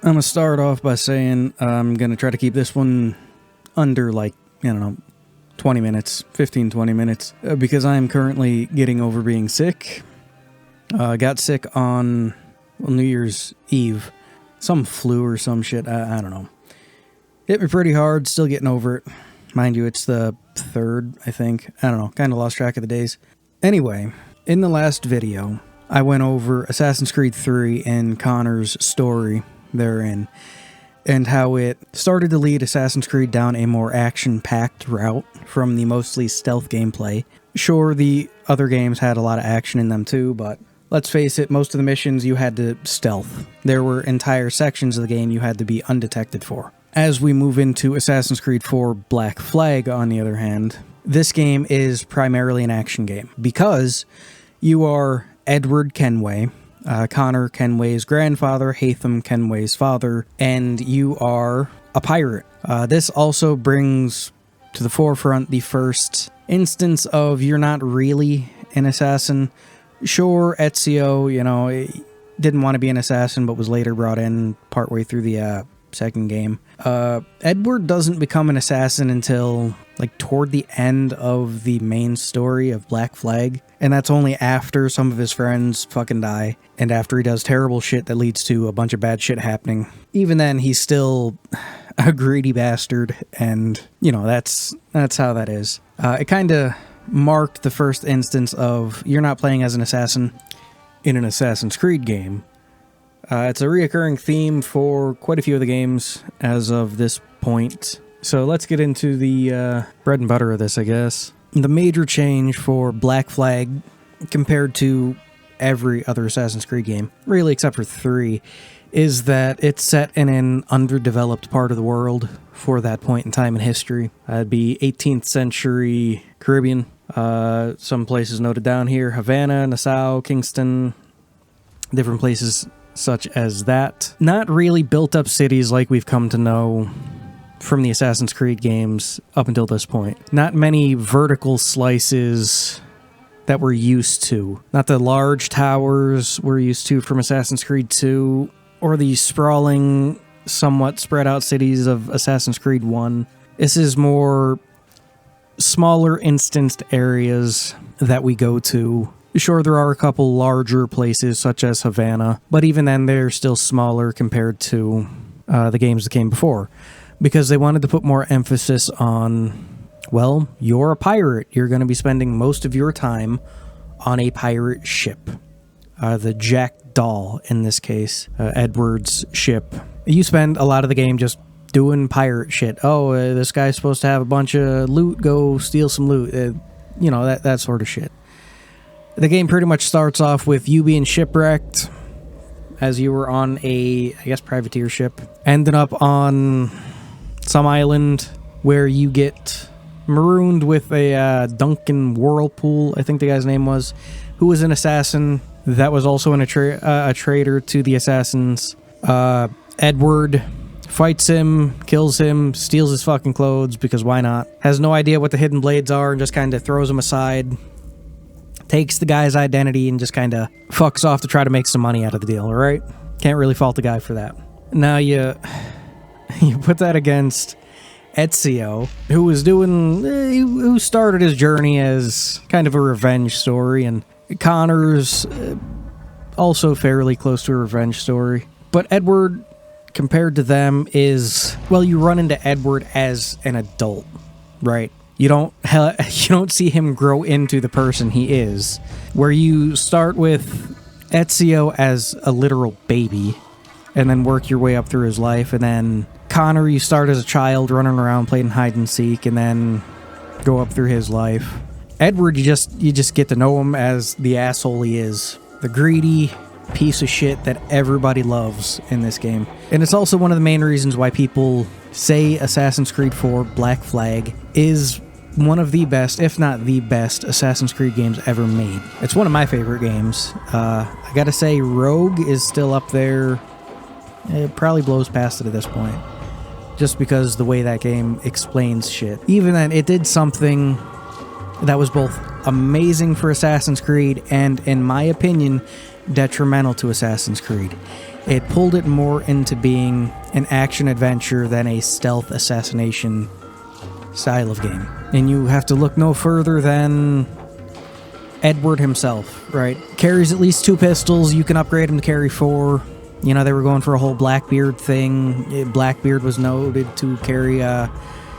I'm gonna start off by saying I'm gonna try to keep this one under, like, I don't know, 20 minutes, 15, 20 minutes, because I am currently getting over being sick. Got sick on New Year's Eve. Some flu or some shit, I don't know. Hit me pretty hard, still getting over it. Mind you, it's the 3rd, I think. I don't know, kind of lost track of the days. Anyway, in the last video, I went over Assassin's Creed 3 and Connor's story therein, and how it started to lead Assassin's Creed down a more action-packed route from the mostly stealth gameplay. Sure, the other games had a lot of action in them too, but let's face it, most of the missions you had to stealth. There were entire sections of the game you had to be undetected for. As we move into Assassin's Creed 4 Black Flag, on the other hand, this game is primarily an action game, because you are Edward Kenway, Connor Kenway's grandfather, Haytham Kenway's father, and you are a pirate. This also brings to the forefront the first instance of you're not really an assassin. Sure, Ezio, didn't want to be an assassin, but was later brought in partway through the second game. Edward doesn't become an assassin until, like, toward the end of the main story of Black Flag, and that's only after some of his friends fucking die, and after he does terrible shit that leads to a bunch of bad shit happening. Even then, he's still a greedy bastard, and, that's how that is. It kind of marked the first instance of you're not playing as an assassin in an Assassin's Creed game. It's a reoccurring theme for quite a few of the games as of this point. So let's get into the bread and butter of this, I guess. The major change for Black Flag compared to every other Assassin's Creed game, really except for 3, is that it's set in an underdeveloped part of the world for that point in time in history. It'd be 18th century Caribbean. Some places noted down here: Havana, Nassau, Kingston, different places such as that. Not really built up cities like we've come to know from the Assassin's Creed games up until this point. Not many vertical slices that we're used to. Not the large towers we're used to from Assassin's Creed 2, or the sprawling, somewhat spread out cities of Assassin's Creed 1. This is more smaller instanced areas that we go to. Sure, there are a couple larger places, such as Havana, but even then, they're still smaller compared to the games that came before, because they wanted to put more emphasis on, well, you're a pirate. You're going to be spending most of your time on a pirate ship. The Jackdaw, in this case, Edward's ship. You spend a lot of the game just doing pirate shit. Oh, this guy's supposed to have a bunch of loot, go steal some loot. That sort of shit. The game pretty much starts off with you being shipwrecked as you were on a, I guess, privateer ship. Ended up on some island where you get marooned with a Duncan Whirlpool, I think the guy's name was, who was an assassin that was also a traitor to the assassins. Edward fights him, kills him, steals his fucking clothes, because why not? Has no idea what the hidden blades are and just kind of throws them aside. Takes the guy's identity and just kind of fucks off to try to make some money out of the deal, alright? Can't really fault the guy for that. Now you put that against Ezio, who was who started his journey as kind of a revenge story, and Connor's also fairly close to a revenge story. But Edward, compared to them, is, well, you run into Edward as an adult, right? You don't see him grow into the person he is. Where you start with Ezio as a literal baby, and then work your way up through his life, and then Connor, you start as a child running around playing hide and seek, and then go up through his life. Edward, you just get to know him as the asshole he is. The greedy piece of shit that everybody loves in this game. And it's also one of the main reasons why people say Assassin's Creed 4 Black Flag is one of the best, if not the best, Assassin's Creed games ever made. It's one of my favorite games. I gotta say, Rogue is still up there. It probably blows past it at this point, just because the way that game explains shit. Even then, it did something that was both amazing for Assassin's Creed and, in my opinion, detrimental to Assassin's Creed. It pulled it more into being an action-adventure than a stealth assassination style of game. And you have to look no further than Edward himself, right? Carries at least 2 pistols. You can upgrade him to carry 4. You know, they were going for a whole Blackbeard thing. Blackbeard was noted to carry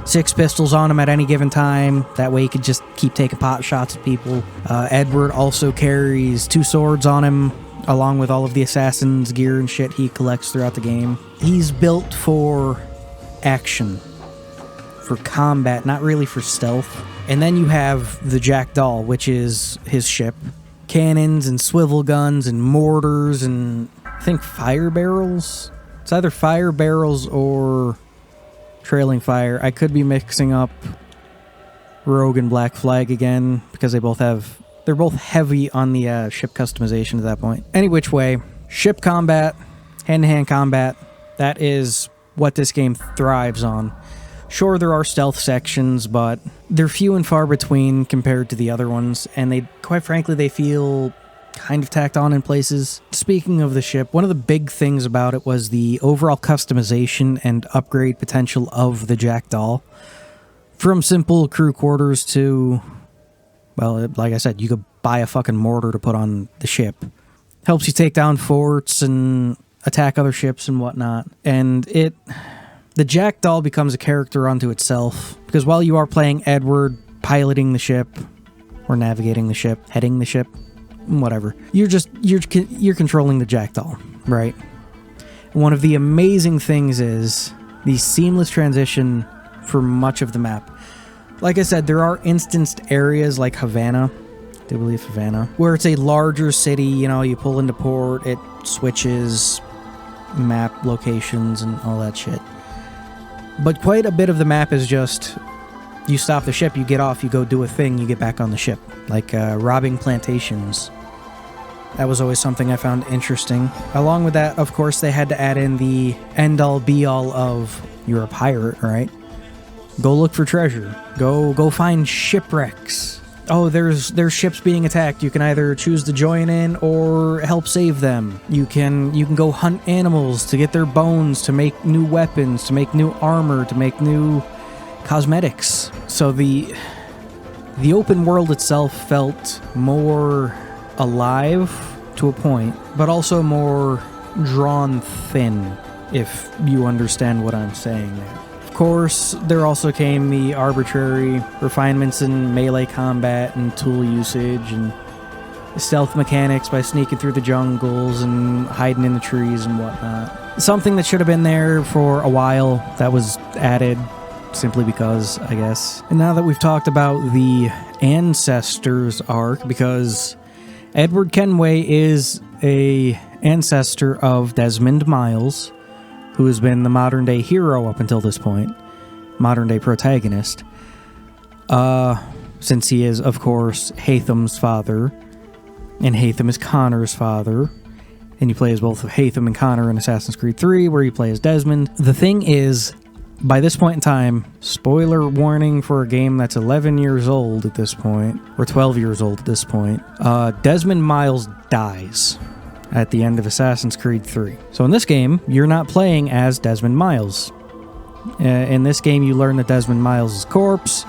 6 pistols on him at any given time. That way he could just keep taking pot shots at people. Edward also carries 2 swords on him, along with all of the assassin's gear and shit he collects throughout the game. He's built for action, for combat, not really for stealth. And then you have the Jackdaw, which is his ship. Cannons and swivel guns and mortars and I think fire barrels. It's either fire barrels or trailing fire. I could be mixing up Rogue and Black Flag again because they're both heavy on the ship customization at that point. Any which way, ship combat, hand-to-hand combat, that is what this game thrives on. Sure, there are stealth sections, but they're few and far between compared to the other ones, and quite frankly, they feel kind of tacked on in places. Speaking of the ship, one of the big things about it was the overall customization and upgrade potential of the Jackdaw. From simple crew quarters to, well, like I said, you could buy a fucking mortar to put on the ship. Helps you take down forts and attack other ships and whatnot. And the Jackdaw becomes a character unto itself, because while you are playing Edward, piloting the ship, or navigating the ship, heading the ship, whatever, you're controlling the Jackdaw, right? One of the amazing things is the seamless transition for much of the map. Like I said, there are instanced areas like Havana, I do believe Havana, where it's a larger city, you know, you pull into port, it switches map locations and all that shit. But quite a bit of the map is just, you stop the ship, you get off, you go do a thing, you get back on the ship. Like robbing plantations. That was always something I found interesting. Along with that, of course, they had to add in the end-all be-all of, you're a pirate, right? Go look for treasure. Go find shipwrecks. Oh, there's ships being attacked. You can either choose to join in or help save them. You can go hunt animals to get their bones, to make new weapons, to make new armor, to make new cosmetics. So the open world itself felt more alive to a point, but also more drawn thin, if you understand what I'm saying there. Of course, there also came the arbitrary refinements in melee combat and tool usage and stealth mechanics by sneaking through the jungles and hiding in the trees and whatnot. Something that should have been there for a while that was added simply because, I guess. And now that we've talked about the Ancestors arc, because Edward Kenway is a ancestor of Desmond Miles, who has been the modern-day hero up until this point, modern-day protagonist, since he is, of course, Haytham's father, and Haytham is Connor's father, and you play as both Haytham and Connor in Assassin's Creed 3, where you play as Desmond. The thing is, by this point in time, spoiler warning for a game that's 11 years old at this point, or 12 years old at this point, Desmond Miles dies at the end of Assassin's Creed 3. So in this game, you're not playing as Desmond Miles. In this game, you learn that Desmond Miles' corpse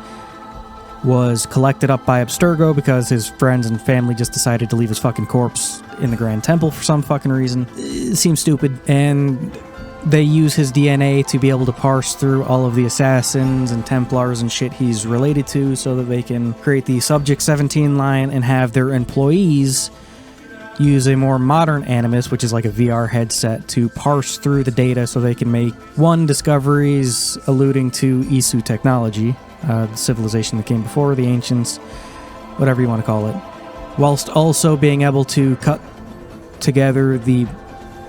was collected up by Abstergo because his friends and family just decided to leave his fucking corpse in the Grand Temple for some fucking reason. It seems stupid. And they use his DNA to be able to parse through all of the assassins and Templars and shit he's related to so that they can create the Subject 17 line and have their employees use a more modern Animus, which is like a VR headset, to parse through the data so they can make, one, discoveries alluding to Isu technology, the civilization that came before, the ancients, whatever you want to call it, whilst also being able to cut together the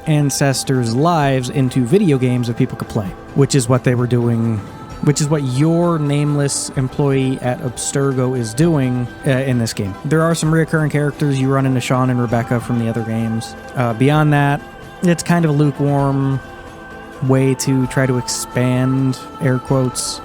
ancestors' lives into video games that people could play, which is what they were doing, which is what your nameless employee at Abstergo is doing in this game. There are some recurring characters. You run into Sean and Rebecca from the other games. Beyond that, it's kind of a lukewarm way to try to expand, air quotes,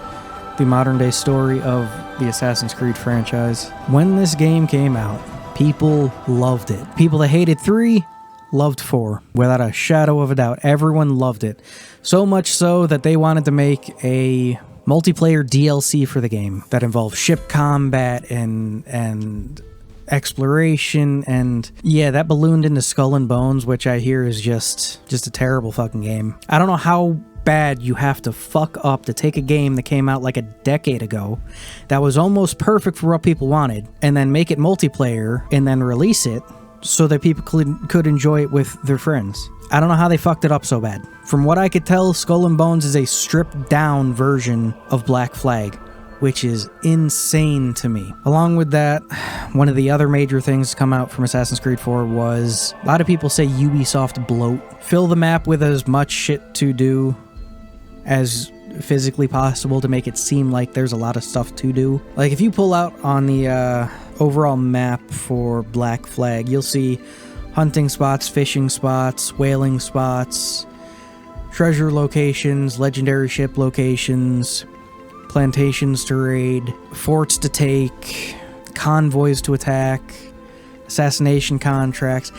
the modern-day story of the Assassin's Creed franchise. When this game came out, people loved it. People that hated 3 loved 4, without a shadow of a doubt. Everyone loved it. So much so that they wanted to make a multiplayer DLC for the game that involved ship combat and exploration, and yeah, that ballooned into Skull and Bones, which I hear is just a terrible fucking game. I don't know how bad you have to fuck up to take a game that came out like a decade ago that was almost perfect for what people wanted, and then make it multiplayer and then release it so that people could enjoy it with their friends. I don't know how they fucked it up so bad. From what I could tell, Skull and Bones is a stripped down version of Black Flag, which is insane to me. Along with that, one of the other major things to come out from Assassin's Creed 4 was, a lot of people say Ubisoft bloat. Fill the map with as much shit to do as physically possible to make it seem like there's a lot of stuff to do. Like, if you pull out on the overall map for Black Flag, you'll see hunting spots, fishing spots, whaling spots, treasure locations, legendary ship locations, plantations to raid, forts to take, convoys to attack, assassination contracts.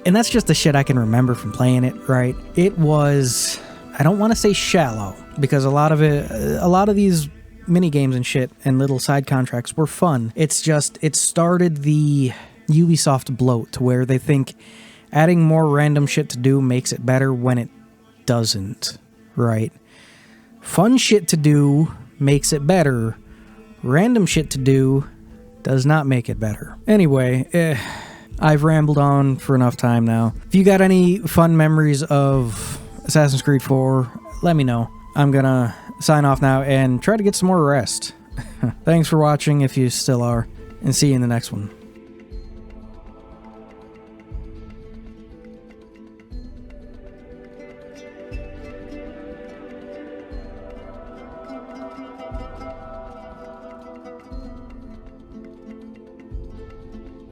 And that's just the shit I can remember from playing it, right? It was, I don't want to say shallow, because a lot of these mini games and shit and little side contracts were fun. It's just, it started the Ubisoft bloat to where they think adding more random shit to do makes it better when it doesn't, right? Fun shit to do makes it better. Random shit to do does not make it better. Anyway, I've rambled on for enough time now. If you got any fun memories of Assassin's Creed 4, let me know. I'm gonna sign off now and try to get some more rest. Thanks for watching if you still are, and see you in the next one.